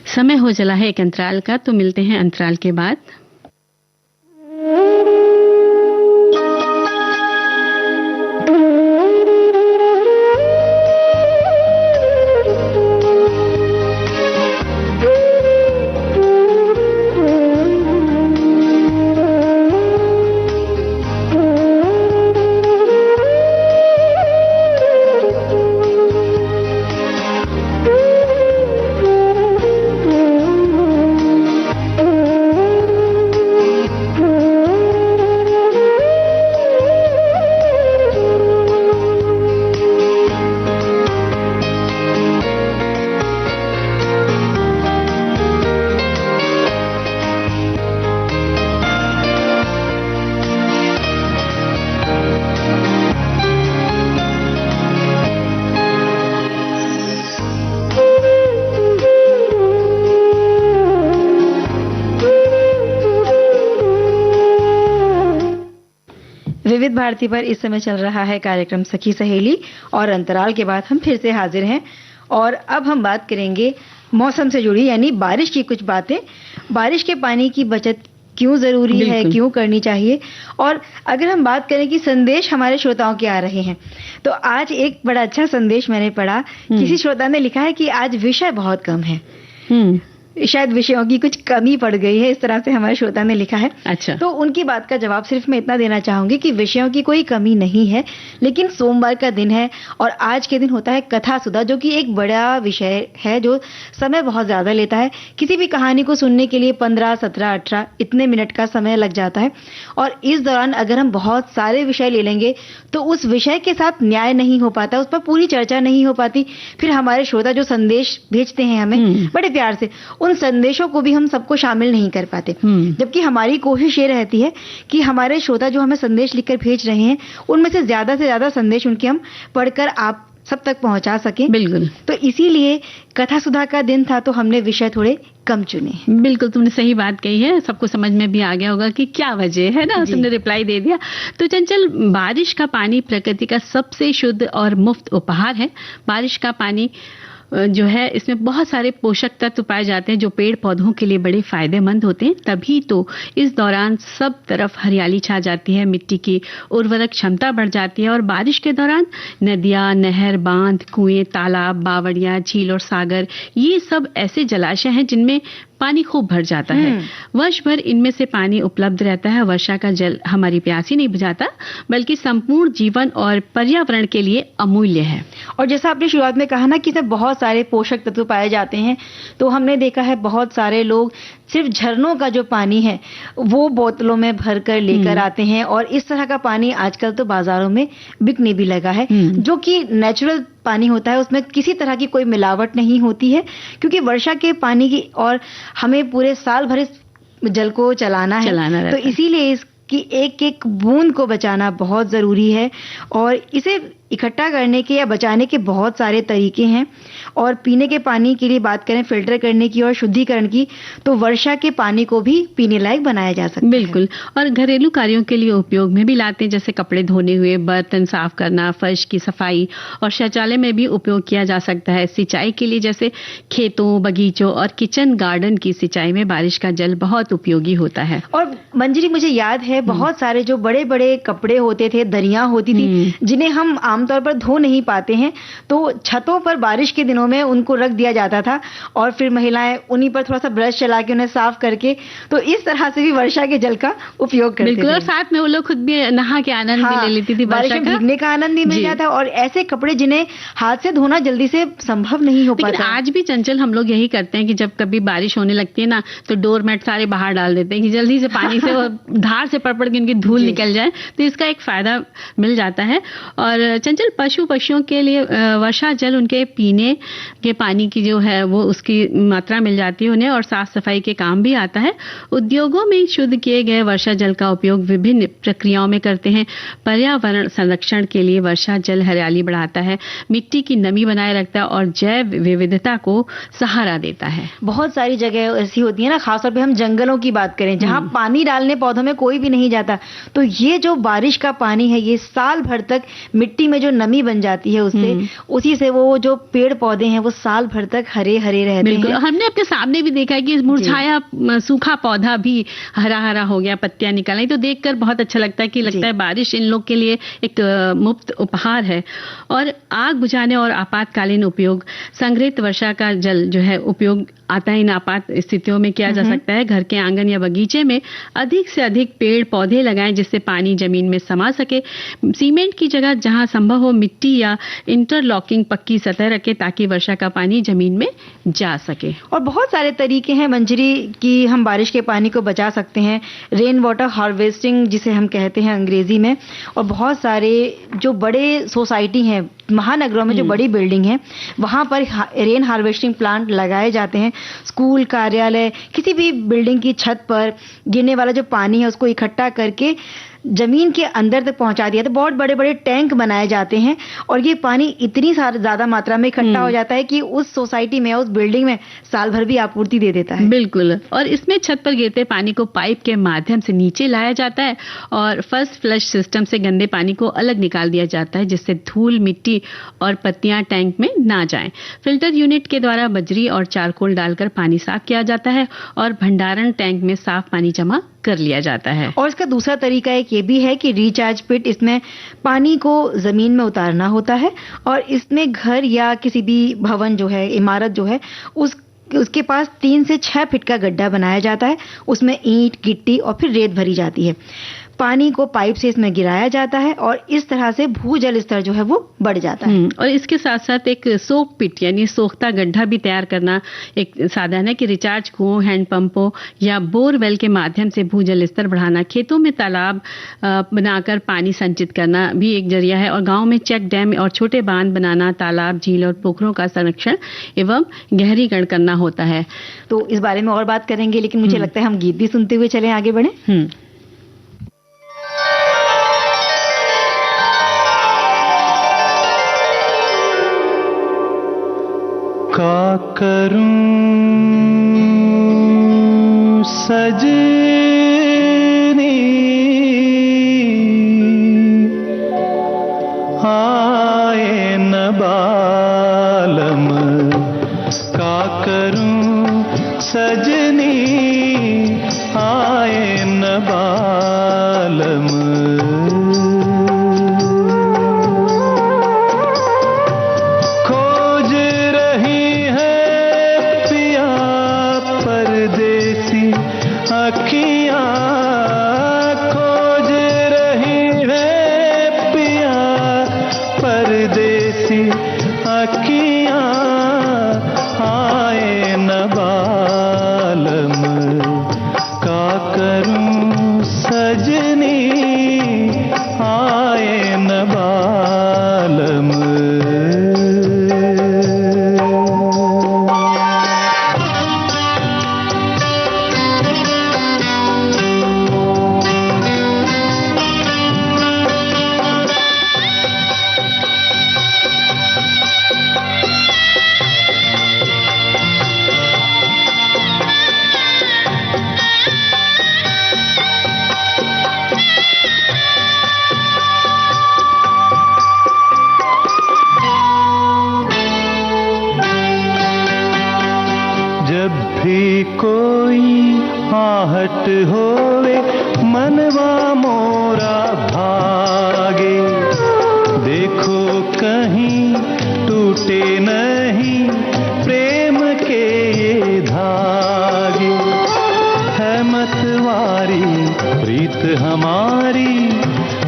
[SPEAKER 2] समय हो चला है एक अंतराल का, तो मिलते हैं अंतराल के बाद। विविध भारती पर इस समय चल रहा है कार्यक्रम सखी सहेली, और अंतराल के बाद हम फिर से हाजिर हैं। और अब हम बात करेंगे मौसम से जुड़ी, यानी बारिश की कुछ बातें। बारिश के पानी की बचत क्यों जरूरी है, क्यों करनी चाहिए। और अगर हम बात करें कि संदेश हमारे श्रोताओं के आ रहे हैं, तो आज एक बड़ा अच्छा संदेश मैंने पढ़ा। किसी श्रोता ने लिखा है कि आज विषय बहुत कम है, शायद विषयों की कुछ कमी पड़ गई है, इस तरह से हमारे श्रोता ने लिखा है। अच्छा।
[SPEAKER 3] तो उनकी बात का जवाब सिर्फ मैं इतना देना चाहूंगी कि विषयों की कोई कमी नहीं है, लेकिन सोमवार का दिन है और आज के दिन होता है कथा सुधा, जो कि एक बड़ा विषय है जो समय बहुत ज्यादा लेता है। किसी भी कहानी को सुनने के लिए 15, 17, 18 इतने मिनट का समय लग जाता है, और इस दौरान अगर हम बहुत सारे विषय ले लेंगे तो उस विषय के साथ न्याय नहीं हो पाता, उस पर पूरी चर्चा नहीं हो पाती। फिर हमारे श्रोता जो संदेश भेजते हैं हमें बड़े प्यार से, उन संदेशों को भी हम सबको शामिल नहीं कर पाते। जबकि हमारी कोशिश ये रहती है कि हमारे श्रोता जो हमें संदेश लिखकर भेज रहे हैं, उनमें से ज्यादा संदेश उनके हम पढ़कर आप सब तक पहुंचा सकें।
[SPEAKER 2] बिल्कुल।
[SPEAKER 3] तो इसीलिए कथा सुधा का दिन था तो हमने विषय थोड़े कम चुने।
[SPEAKER 2] बिल्कुल, तुमने सही बात कही है। सबको समझ में भी आ गया होगा कि क्या वजह है ना, तुमने रिप्लाई दे दिया। तो चंचल, बारिश का पानी प्रकृति का सबसे शुद्ध और मुफ्त उपहार है। बारिश का पानी जो है इसमें बहुत सारे पोषक तत्व पाए जाते हैं जो पेड़ पौधों के लिए बड़े फायदेमंद होते हैं। तभी तो इस दौरान सब तरफ हरियाली छा जाती है, मिट्टी की उर्वरक क्षमता बढ़ जाती है और बारिश के दौरान नदियां, नहर, बांध, कुएं, तालाब, बावड़ियां, झील और सागर, ये सब ऐसे जलाशय हैं जिनमें पानी खूब भर जाता है। वर्ष भर इनमें से पानी उपलब्ध रहता है। वर्षा का जल हमारी प्यास ही नहीं बुझाता बल्कि संपूर्ण जीवन और पर्यावरण के लिए अमूल्य है।
[SPEAKER 3] और जैसा आपने शुरुआत में कहा ना कि इसमें बहुत सारे पोषक तत्व पाए जाते हैं, तो हमने देखा है बहुत सारे लोग सिर्फ झरनों का जो पानी है वो बोतलों में भर कर लेकर आते हैं और इस तरह का पानी आजकल तो बाजारों में बिकने भी लगा है, जो कि नेचुरल पानी होता है, उसमें किसी तरह की कोई मिलावट नहीं होती है, क्योंकि वर्षा के पानी की और हमें पूरे साल भर इस जल को चलाना है, तो इसीलिए इसकी एक एक बूंद को बचाना बहुत जरूरी है। और इसे इकट्ठा करने के या बचाने के बहुत सारे तरीके हैं। और पीने के पानी के लिए बात करें, फिल्टर करने की और शुद्धिकरण की, तो वर्षा के पानी को भी पीने लायक बनाया जा सकता है।
[SPEAKER 2] बिल्कुल। और घरेलू कार्यों के लिए उपयोग में भी लाते हैं, जैसे कपड़े धोने हुए, बर्तन साफ करना, फर्श की सफाई और शौचालय में भी उपयोग किया जा सकता है। सिंचाई के लिए जैसे खेतों, बगीचों और किचन गार्डन की सिंचाई में बारिश का जल बहुत उपयोगी होता है।
[SPEAKER 3] और मंजरी, मुझे याद है बहुत सारे जो बड़े बड़े कपड़े होते थे, दरियां होती थी, जिन्हें हम आमतौर पर धो नहीं पाते हैं, तो छतों पर बारिश के दिनों में उनको रख दिया जाता था और फिर महिलाएं उन्हीं पर थोड़ा सा ब्रश चला के उन्हें साफ करके, तो इस तरह से भी वर्षा के जल का उपयोग करते थे।
[SPEAKER 2] बिल्कुल। और साथ में वो लोग खुद भी नहा के आनंद भी ले लेती थी,
[SPEAKER 3] बारिश में भीगने का आनंद भी मिल जाता। और ऐसे कपड़े जिन्हें हाथ से धोना जल्दी से संभव नहीं हो पाता।
[SPEAKER 2] आज भी चंचल हम लोग यही करते हैं कि जब कभी बारिश होने लगती है ना, तो डोरमेट सारे बाहर डाल देते हैं कि जल्दी से पानी से धार से पड़ के उनकी धूल निकल जाए, तो इसका एक फायदा मिल जाता है। और चंचल, पशु पक्षियों के लिए वर्षा जल उनके पीने के पानी की जो है वो उसकी मात्रा मिल जाती है उन्हें, और साफ सफाई के काम भी आता है। उद्योगों में शुद्ध किए गए वर्षा जल का उपयोग विभिन्न प्रक्रियाओं में करते हैं। पर्यावरण संरक्षण के लिए वर्षा जल हरियाली बढ़ाता है, मिट्टी की नमी बनाए रखता है और जैव विविधता को सहारा देता है।
[SPEAKER 3] बहुत सारी जगह ऐसी होती है ना, खासतौर पे हम जंगलों की बात करें जहां पानी डालने पौधों में कोई भी नहीं जाता, तो ये जो बारिश का पानी है ये साल भर तक मिट्टी में जो नमी बन जाती है उससे, उसी से वो जो पेड़ पौधे हैं वो साल भर तक हरे हरे रहते हैं।
[SPEAKER 2] हमने अपने सामने भी देखा है कि मुरझाया सूखा पौधा भी हरा हरा हो गया, पत्तियां निकल आई, तो देखकर बहुत अच्छा लगता है कि लगता है बारिश इन लोग के लिए एक मुफ्त उपहार है। और आग बुझाने और आपातकालीन उपयोग, संग्रहित वर्षा का जल जो है उपयोग आता है इन आपात स्थितियों में किया जा सकता है। घर के आंगन या बगीचे में अधिक से अधिक पेड़ पौधे लगाएं जिससे पानी जमीन में समा सके। सीमेंट की जगह जहां संभव हो मिट्टी या इंटरलॉकिंग पक्की सतह रखें ताकि वर्षा का पानी जमीन में जा सके।
[SPEAKER 3] और बहुत सारे तरीके हैं मंजरी कि हम बारिश के पानी को बचा सकते हैं। रेन वाटर हार्वेस्टिंग जिसे हम कहते हैं अंग्रेजी में, और बहुत सारे जो बड़े सोसाइटी हैं महानगरों में, जो बड़ी बिल्डिंग है वहां पर रेन हार्वेस्टिंग प्लांट लगाए जाते हैं। स्कूल, कार्यालय, किसी भी बिल्डिंग की छत पर गिरने वाला जो पानी है उसको इकट्ठा करके जमीन के अंदर तक पहुंचा दिया, तो बहुत बड़े बड़े टैंक बनाए जाते हैं और ये पानी इतनी ज्यादा मात्रा में इकट्ठा हो जाता है कि उस सोसाइटी में, उस बिल्डिंग में साल भर भी आपूर्ति दे देता है।
[SPEAKER 2] बिल्कुल। और इसमें छत पर गिरते पानी को पाइप के माध्यम से नीचे लाया जाता है और फर्स्ट फ्लश सिस्टम से गंदे पानी को अलग निकाल दिया जाता है जिससे धूल, मिट्टी और पत्तियां टैंक में ना जाएं। फिल्टर यूनिट के द्वारा बजरी और चारकोल डालकर पानी साफ किया जाता है और भंडारण टैंक में साफ पानी जमा कर लिया जाता है।
[SPEAKER 3] और इसका दूसरा तरीका एक ये भी है कि रिचार्ज पिट, इसमें पानी को जमीन में उतारना होता है और इसमें घर या किसी भी भवन जो है, इमारत जो है, उसके पास 3 से 6 फीट का गड्ढा बनाया जाता है। उसमें ईंट, गिट्टी और फिर रेत भरी जाती है। पानी को पाइप से इसमें गिराया जाता है और इस तरह से भूजल स्तर जो है वो बढ़ जाता है।
[SPEAKER 2] और इसके साथ साथ एक सोक पिट यानी सोखता गड्ढा भी तैयार करना एक साधन है कि रिचार्ज कुओं, हैंडपंपों या बोरवेल के माध्यम से भूजल स्तर बढ़ाना। खेतों में तालाब बनाकर पानी संचित करना भी एक जरिया है और गाँव में चेक डैम और छोटे बांध बनाना, तालाब, झील और पोखरों का संरक्षण एवं गहरीकरण करना होता है।
[SPEAKER 3] तो इस बारे में और बात करेंगे, लेकिन मुझे लगता है हम गीत भी सुनते हुए चलें, आगे बढ़े।
[SPEAKER 12] सजनी आए न बालम का करूं सजनी आए न बालम खोज रही है पिया परदेसी अखियां खोज रही है पिया परदेसी अखियां आए न बालम का करूं सजनी आए न बालम जब भी कोई आहट होवे मनवा मोरा भागे देखो कहीं टूटे नहीं प्रेम के ये धागे है मतवारी प्रीत हमारी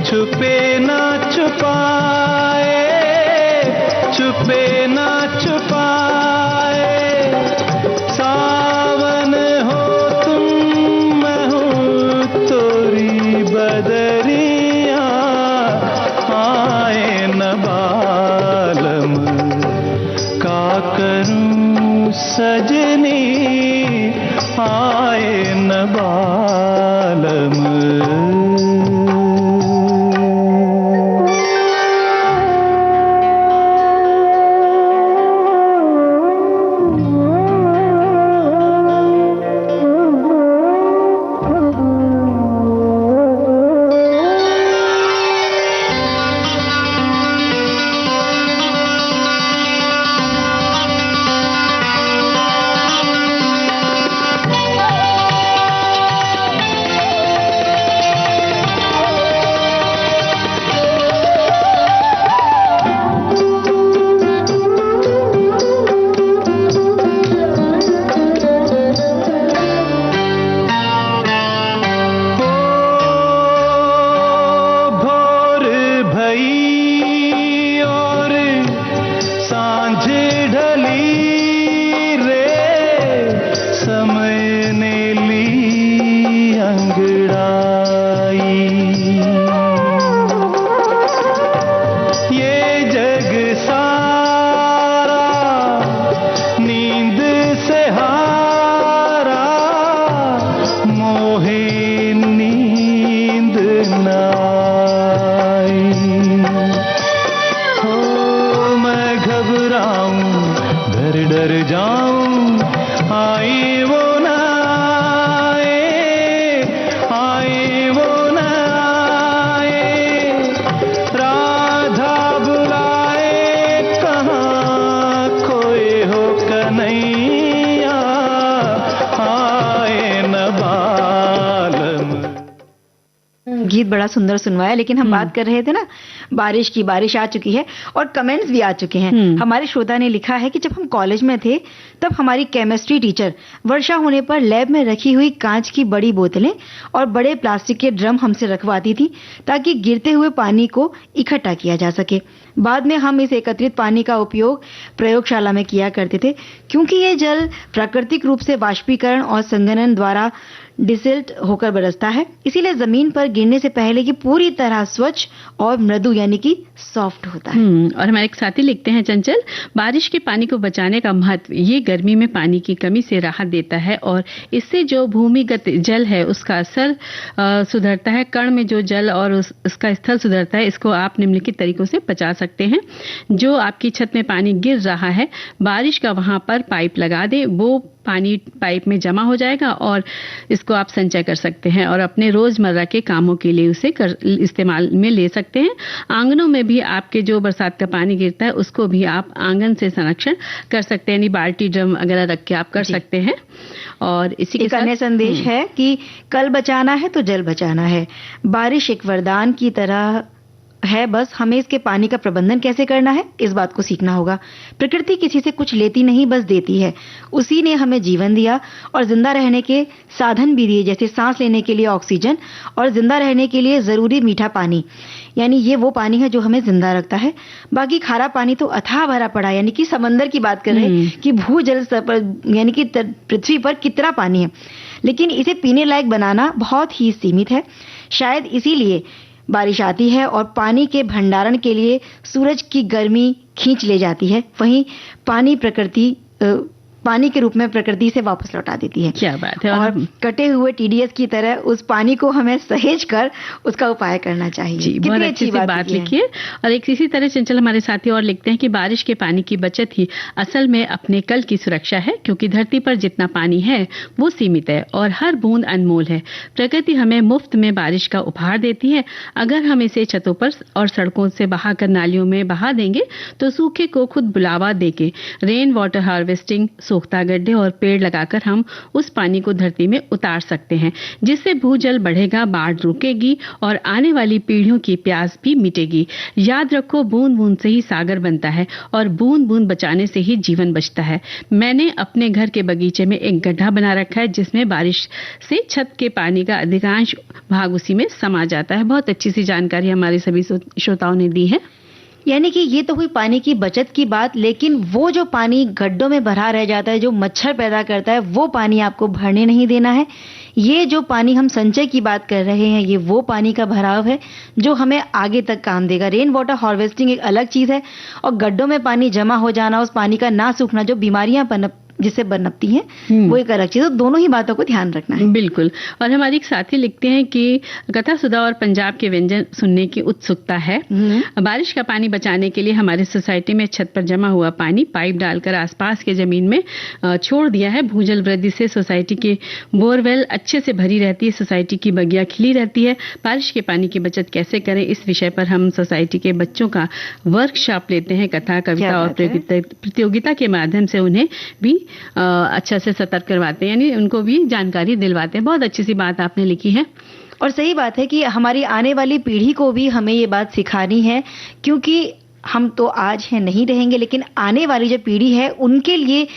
[SPEAKER 12] छुपे ना छुपाए छुपे ना छुपाए सावन हो तुम मैं हूँ तोरी बदरिया आए न बालम का करूं सजनी आए न बालम
[SPEAKER 3] गीत बड़ा सुंदर सुनवाया, लेकिन हम बात कर रहे थे ना बारिश की। बारिश आ चुकी है और कमेंट्स भी आ चुके हैं। हमारे श्रोता ने लिखा है कि जब हम कॉलेज में थे तब हमारी केमिस्ट्री टीचर वर्षा होने पर लैब में रखी हुई कांच की बड़ी बोतलें और बड़े प्लास्टिक के ड्रम हमसे रखवाती थी ताकि गिरते हुए पानी को इकट्ठा किया जा सके। बाद में हम इस एकत्रित पानी का उपयोग प्रयोगशाला में किया करते थे, क्योंकि ये जल प्राकृतिक रूप से वाष्पीकरण और संघनन द्वारा डिसिल्ट होकर बरसता है, इसीलिए जमीन पर गिरने से पहले की पूरी तरह स्वच्छ और मृदु यानी कि सॉफ्ट होता है।
[SPEAKER 2] और हमारे एक साथी लिखते हैं, चंचल, बारिश के पानी को बचाने का महत्व ये गर्मी में पानी की कमी से राहत देता है और इससे जो भूमिगत जल है उसका स्तर सुधरता है। कण में जो जल और उसका स्थल सुधरता है, इसको आप निम्नलिखित तरीकों से बचा सकते हैं। जो आपकी छत में पानी गिर रहा है, बारिश का वहां पर पाइप लगा दे, वो पानी पाइप में जमा हो जाएगा और इसको आप संचय कर सकते हैं और अपने रोजमर्रा के कामों के लिए उसे इस्तेमाल में ले सकते हैं। आंगनों में भी आपके जो बरसात का पानी गिरता है उसको भी आप आंगन से संरक्षण कर सकते हैं, यानी बाल्टी ड्रम वगैरह रख के आप कर सकते हैं। और इसी के साथ
[SPEAKER 3] अन्य संदेश है कि कल बचाना है तो जल बचाना है। बारिश एक वरदान की तरह है, बस हमें इसके पानी का प्रबंधन कैसे करना है इस बात को सीखना होगा। प्रकृति किसी से कुछ लेती नहीं, बस देती है। उसी ने हमें जीवन दिया और जिंदा रहने के साधन भी दिए, जैसे सांस लेने के लिए ऑक्सीजन और जिंदा रहने के लिए जरूरी मीठा पानी, यानी ये वो पानी है जो हमें जिंदा रखता है। बाकी खारा पानी तो अथाह भरा पड़ा, यानी कि समंदर की बात कर रहे हैं कि भूजल स्तर पर यानी कि पृथ्वी पर कितना पानी है, लेकिन इसे पीने लायक बनाना बहुत ही सीमित है। शायद इसीलिए बारिश आती है और पानी के भंडारण के लिए सूरज की गर्मी खींच ले जाती है, वहीं पानी के रूप में प्रकृति से वापस लौटा देती है।
[SPEAKER 2] क्या बात है।
[SPEAKER 3] और कटे हुए टीडीएस की तरह उस पानी को हमें सहेज कर उसका उपाय करना चाहिए।
[SPEAKER 2] जी, बहुत अच्छी सी बात लिखी है। और एक इसी तरह चंचल हमारे साथी और लिखते हैं कि बारिश के पानी की बचत ही असल में अपने कल की सुरक्षा है, क्योंकि धरती पर जितना पानी है वो सीमित है और हर बूंद अनमोल है। प्रकृति हमें मुफ्त में बारिश का उपहार देती है। अगर हम इसे छतों पर और सड़कों से बहाकर नालियों में बहा देंगे तो सूखे को खुद बुलावा देके रेन वाटर हार्वेस्टिंग, सोख्ता गड्ढे और पेड़ लगाकर हम उस पानी को धरती में उतार सकते हैं, जिससे भूजल बढ़ेगा, बाढ़ रुकेगी और आने वाली पीढ़ियों की प्यास भी मिटेगी। याद रखो, बूंद बूंद से ही सागर बनता है और बूंद बूंद बचाने से ही जीवन बचता है। मैंने अपने घर के बगीचे में एक गड्ढा बना रखा है जिसमें बारिश से छत के पानी का अधिकांश भाग उसी में समा जाता है। बहुत अच्छी सी जानकारी हमारे सभी श्रोताओं ने दी है।
[SPEAKER 3] यानी कि ये तो हुई पानी की बचत की बात, लेकिन वो जो पानी गड्ढों में भरा रह जाता है, जो मच्छर पैदा करता है, वो पानी आपको भरने नहीं देना है। ये जो पानी हम संचय की बात कर रहे हैं, ये वो पानी का भराव है जो हमें आगे तक काम देगा। रेन वाटर हार्वेस्टिंग एक अलग चीज है और गड्ढों में पानी जमा हो जाना, उस पानी का ना सूखना, जो बीमारियां जिससे बनपती हैं, वो एक अलग चीज है। तो दोनों ही बातों को ध्यान रखना है।
[SPEAKER 2] बिल्कुल। और हमारी एक साथी लिखते हैं कि कथा सुधा और पंजाब के व्यंजन सुनने की उत्सुकता है। बारिश का पानी बचाने के लिए हमारी सोसाइटी में छत पर जमा हुआ पानी पाइप डालकर आसपास के जमीन में छोड़ दिया है। भूजल वृद्धि से सोसाइटी की बोरवेल अच्छे से भरी रहती है, सोसाइटी की बगिया खिली रहती है। बारिश के पानी की बचत कैसे करें, इस विषय पर हम सोसाइटी के बच्चों का वर्कशॉप लेते हैं। कथा, कविता और प्रतियोगिता के माध्यम से उन्हें भी अच्छा से सतर्क करवाते हैं, यानी उनको भी जानकारी दिलवाते हैं। बहुत अच्छी सी बात आपने लिखी है।
[SPEAKER 3] और सही बात है कि हमारी आने वाली पीढ़ी को भी हमें ये बात सिखानी है, क्योंकि हम तो आज हैं नहीं रहेंगे, लेकिन आने वाली जो पीढ़ी है उनके लिए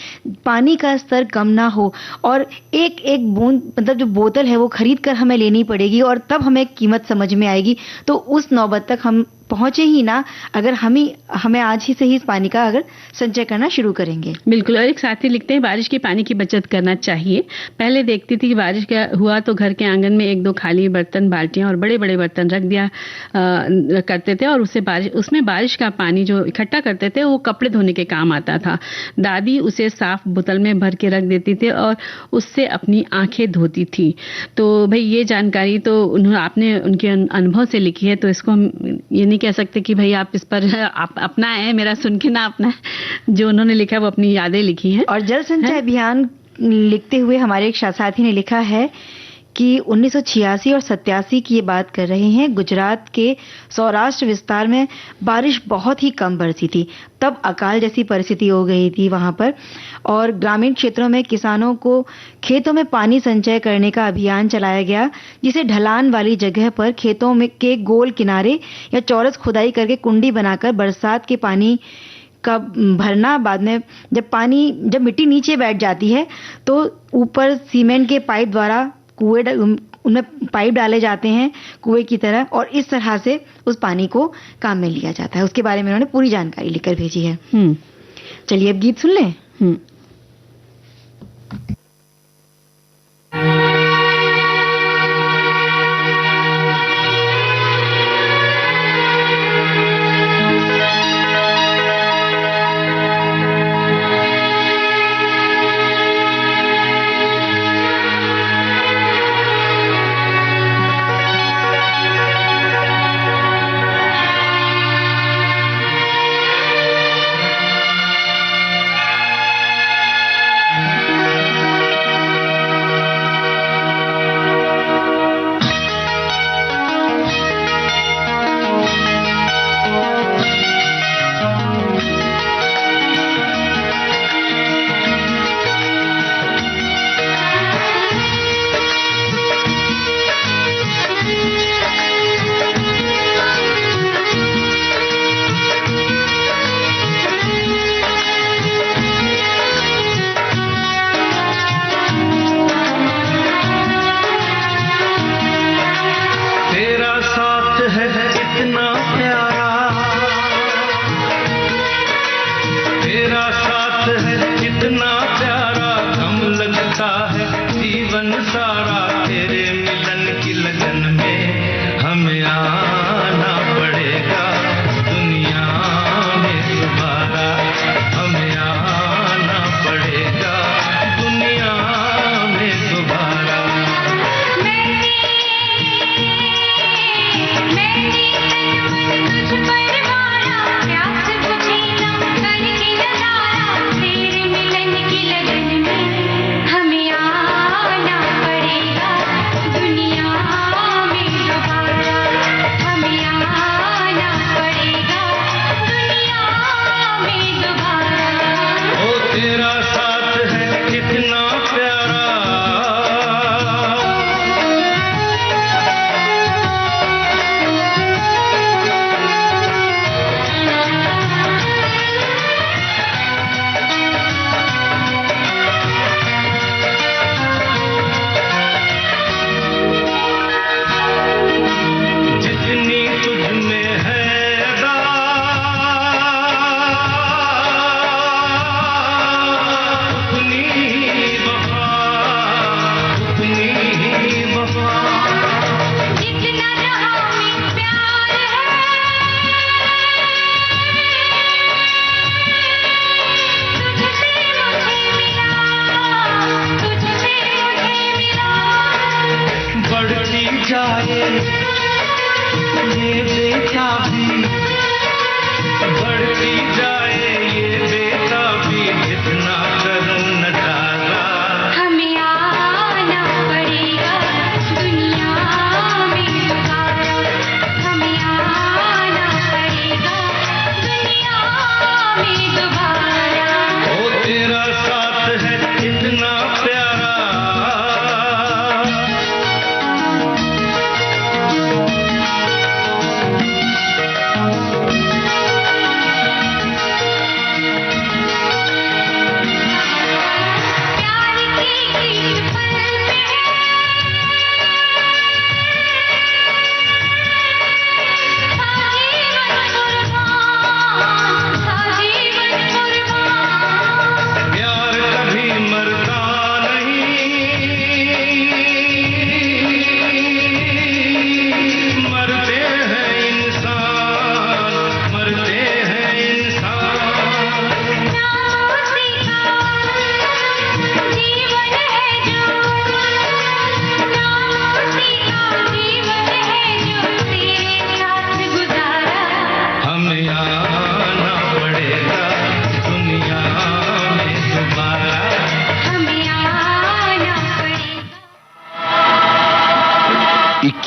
[SPEAKER 3] पानी का स्तर कम ना हो और एक एक बूंद, मतलब जो बोतल है वो खरीद कर हमें लेनी पड़ेगी और तब हमें कीमत समझ में आएगी। तो उस नौबत तक हम पहुंचे ही ना अगर हमें आज ही से ही इस पानी का अगर संचय करना शुरू करेंगे।
[SPEAKER 2] बिल्कुल। और एक साथी लिखते हैं, बारिश के पानी की बचत करना चाहिए। पहले देखती थी कि बारिश का हुआ तो घर के आंगन में एक दो खाली बर्तन, बाल्टियां और बड़े बड़े बर्तन रख दिया करते थे और उसमें बारिश का पानी जो इकट्ठा करते थे वो कपड़े धोने के काम आता था। दादी उसे साफ बोतल में भर के रख देती थी और उससे अपनी आंखें धोती थी। तो भाई ये जानकारी तो आपने उनके अनुभव से लिखी है, तो इसको हम ये नहीं कह सकते कि भाई आप इस पर आप अपना है, मेरा सुन के ना अपना है। जो उन्होंने लिखा है वो अपनी यादें लिखी हैं।
[SPEAKER 3] और जल संचय अभियान लिखते हुए हमारे एक साथी ने लिखा है कि 1986 और 87 की ये बात कर रहे हैं। गुजरात के सौराष्ट्र विस्तार में बारिश बहुत ही कम बरसी थी, तब अकाल जैसी परिस्थिति हो गई थी वहां पर। और ग्रामीण क्षेत्रों में किसानों को खेतों में पानी संचय करने का अभियान चलाया गया, जिसे ढलान वाली जगह पर खेतों में के गोल किनारे या चौरस खुदाई करके कुंडी बनाकर बरसात के पानी का भरना। बाद में जब मिट्टी नीचे बैठ जाती है तो ऊपर सीमेंट के पाइप द्वारा उनमें पाइप डाले जाते हैं कुएं की तरह, और इस तरह से उस पानी को काम में लिया जाता है। उसके बारे में उन्होंने पूरी जानकारी लिखकर भेजी है। चलिए अब गीत सुन लें।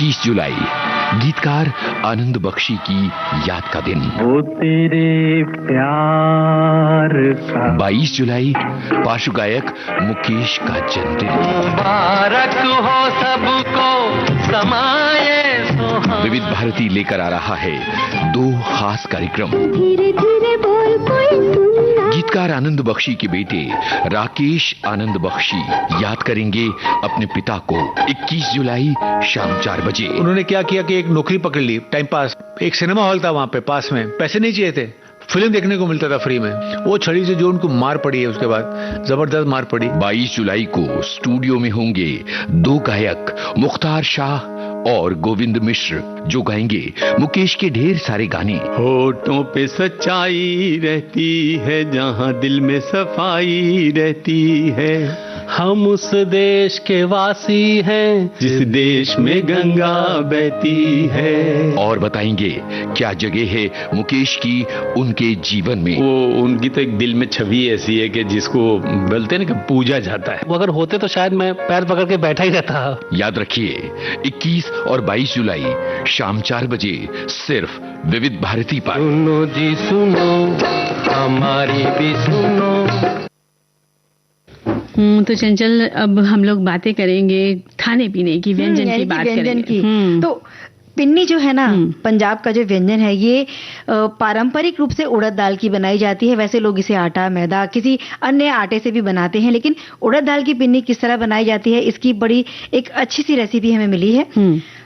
[SPEAKER 13] 21 जुलाई गीतकार आनंद बख्शी की याद का दिन।
[SPEAKER 12] वो तेरे प्यार का
[SPEAKER 13] 22 जुलाई पार्श्व गायक मुकेश का जन्मदिन।
[SPEAKER 12] मुबारक हो सबको समाये सुहाना।
[SPEAKER 13] विविध भारती लेकर आ रहा है 2 खास कार्यक्रम।
[SPEAKER 11] धीरे धीरे बोल कोई सुनना।
[SPEAKER 13] गीतकार आनंद बख्शी के बेटे राकेश आनंद बख्शी याद करेंगे अपने पिता को 21 जुलाई शाम 4 बजे।
[SPEAKER 14] उन्होंने क्या किया कि एक नौकरी पकड़ ली, टाइम पास। एक सिनेमा हॉल था वहां पे पास में, पैसे नहीं चाहिए थे, फिल्म देखने को मिलता था फ्री में। वो छड़ी से जो उनको मार पड़ी है, उसके बाद जबरदस्त मार पड़ी।
[SPEAKER 13] 22 जुलाई को स्टूडियो में होंगे 2 गायक मुख्तार शाह और गोविंद मिश्र, जो गाएंगे मुकेश के ढेर सारे गाने।
[SPEAKER 12] होठों पे सच्चाई रहती है, जहां दिल में सफाई रहती है। हम उस देश के वासी हैं, जिस देश में गंगा बहती है।
[SPEAKER 13] और बताएंगे क्या जगह है मुकेश की उनके जीवन में।
[SPEAKER 10] वो उनकी तो एक दिल में छवि ऐसी है कि जिसको बोलते हैं ना कि पूजा जाता है। वो अगर होते तो शायद मैं पैर पकड़ के बैठा ही रहता।
[SPEAKER 13] याद रखिए 21 और 22 जुलाई शाम 4 बजे सिर्फ विविध भारती पर।
[SPEAKER 12] सुनो जी सुनो, हमारी भी सुनो।
[SPEAKER 2] तो चंचल, अब हम लोग बातें करेंगे खाने पीने की, व्यंजन की बात करेंगे।
[SPEAKER 3] तो पिन्नी जो है ना, पंजाब का जो व्यंजन है, ये पारंपरिक रूप से उड़द दाल की बनाई जाती है। वैसे लोग इसे आटा, मैदा, किसी अन्य आटे से भी बनाते हैं, लेकिन उड़द दाल की पिन्नी किस तरह बनाई जाती है, इसकी बड़ी एक अच्छी सी रेसिपी हमें मिली है,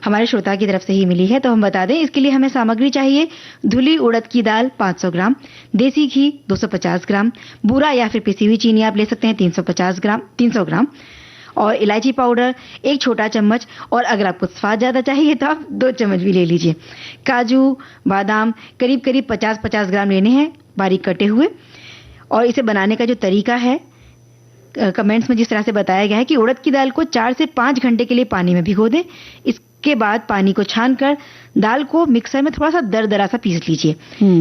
[SPEAKER 3] हमारे श्रोता की तरफ से ही मिली है। तो हम बता दें, इसके लिए हमें सामग्री चाहिए: धुली उड़द की दाल 500 ग्राम, देसी घी 250 ग्राम, बूरा या फिर पिसी हुई चीनी आप ले सकते हैं 300 ग्राम, और इलायची पाउडर 1 छोटा चम्मच, और अगर आपको स्वाद ज्यादा चाहिए तो आप 2 चम्मच भी ले लीजिए। काजू, बादाम करीब करीब 50-50 ग्राम लेने हैं, बारीक कटे हुए। और इसे बनाने का जो तरीका है, कमेंट्स में जिस तरह से बताया गया है कि उड़द की दाल को 4 से 5 घंटे के लिए पानी में भिगो दें। इसके बाद पानी को छानकर दाल को मिक्सर में थोड़ा सा दरदरा सा पीस लीजिए।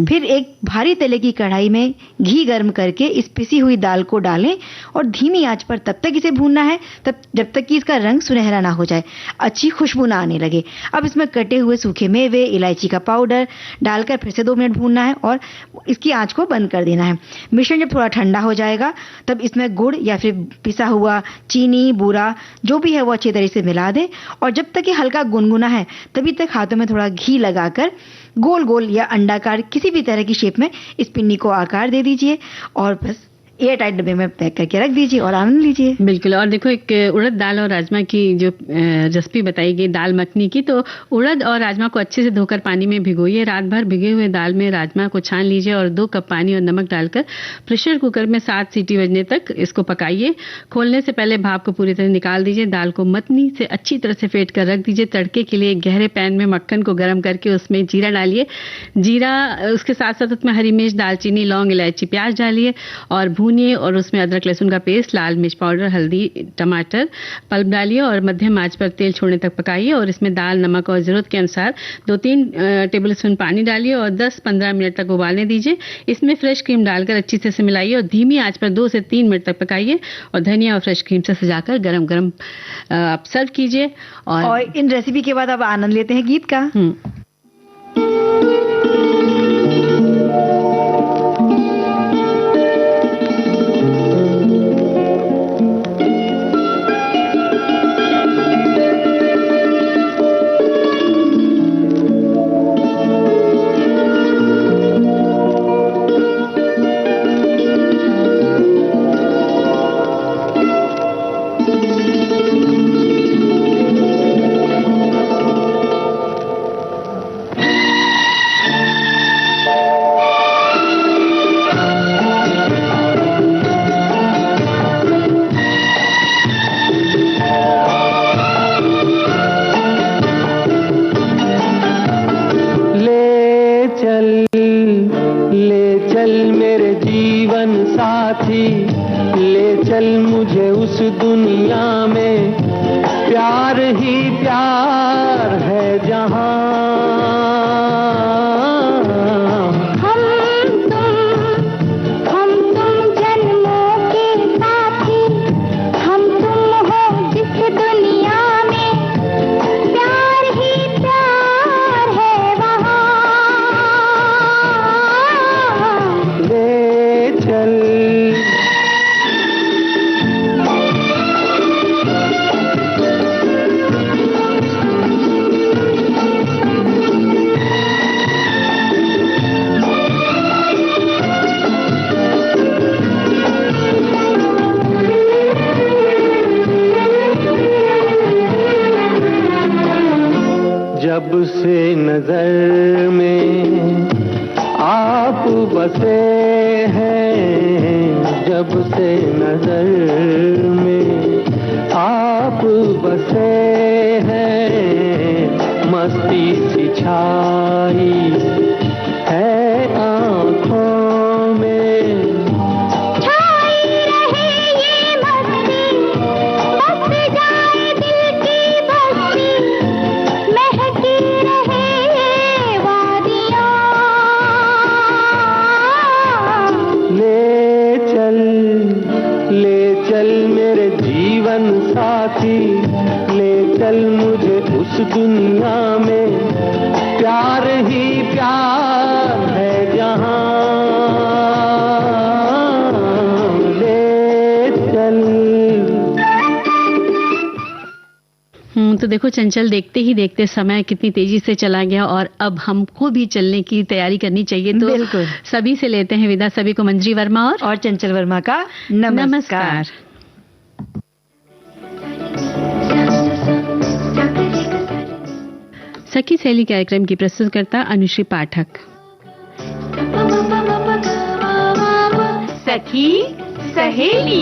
[SPEAKER 3] फिर एक भारी तले की कढ़ाई में घी गर्म करके इस पिसी हुई दाल को डालें और धीमी आंच पर तब तक इसे भूनना है जब तक कि इसका रंग सुनहरा ना हो जाए, अच्छी खुशबू ना आने लगे। अब इसमें कटे हुए सूखे मेवे, इलायची का पाउडर डालकर फिर से 2 मिनट भूनना है और इसकी आंच को बंद कर देना है। मिश्रण जब थोड़ा ठंडा हो जाएगा तब इसमें गुड़ या फिर पिसा हुआ चीनी, बूरा जो भी है वो अच्छी तरह से मिला दें, और जब तक ये हल्का गुनगुना है तभी तक हाथों में थोड़ा घी लगाकर गोल गोल या अंडाकार किसी भी तरह की शेप में इस पिन्नी को आकार दे दीजिए और बस एयर टाइट डब्बे में पैक करके रख दीजिए और आनंद लीजिए।
[SPEAKER 2] बिल्कुल। और देखो, एक उड़द दाल और राजमा की जो रेसिपी बताई गई दाल मखनी की, तो उड़द और राजमा को अच्छे से धोकर पानी में भिगोइए। रात भर भिगे हुए दाल में राजमा को छान लीजिए और 2 कप पानी और नमक डालकर प्रेशर कुकर में 7 सीटी बजने तक इसको पकाइए। खोलने से पहले भाप को पूरी तरह निकाल दीजिए। दाल को मथनी से अच्छी तरह से फेंट कर रख दीजिए। तड़के के लिए एक गहरे पैन में मक्खन को गर्म करके उसमें जीरा डालिए। जीरा, उसके साथ साथ उसमें हरी मिर्च, दालचीनी, लौंग, इलायची, प्याज डालिए और भूनिए, और उसमें अदरक लहसुन का पेस्ट, लाल मिर्च पाउडर, हल्दी, टमाटर पल्प डालिए और मध्यम आंच पर तेल छोड़ने तक पकाइए। और इसमें दाल, नमक और जरूरत के अनुसार 2-3 टेबल स्पून पानी डालिए और 10-15 मिनट तक उबालने दीजिए। इसमें फ्रेश क्रीम डालकर अच्छी तरह से मिलाइए और धीमी आंच पर 2 से 3 मिनट तक पकाइए और धनिया और फ्रेश क्रीम से सजाकर गरम गरम आप सर्व कीजिए।
[SPEAKER 3] और इन रेसिपी के बाद अब आनंद लेते हैं गीत का।
[SPEAKER 11] हम तुम हो जिस दुनिया में, प्यार ही
[SPEAKER 4] बसे हैं जब से नजर में, आप बसे हैं, मस्ती सी छाई है आँखों में।
[SPEAKER 11] छाई रहे ये मस्ती, बस जाए दिल की बस्ती, महकी रहे ये वादियाँ।
[SPEAKER 4] ले चल मेरे जीवन साथी, ले चल मुझे उस दुनिया में, प्यार ही प्यार है जहां, ले चल।
[SPEAKER 2] तो देखो चंचल, देखते ही देखते समय कितनी तेजी से चला गया और अब हमको भी चलने की तैयारी करनी चाहिए। तो
[SPEAKER 3] बिल्कुल।
[SPEAKER 2] सभी से लेते हैं विदा, सभी को मंजरी वर्मा और
[SPEAKER 3] चंचल वर्मा का नमस्कार।
[SPEAKER 2] सखी सहेली कार्यक्रम की प्रस्तुतकर्ता अनुश्री पाठक।
[SPEAKER 5] सखी सहेली।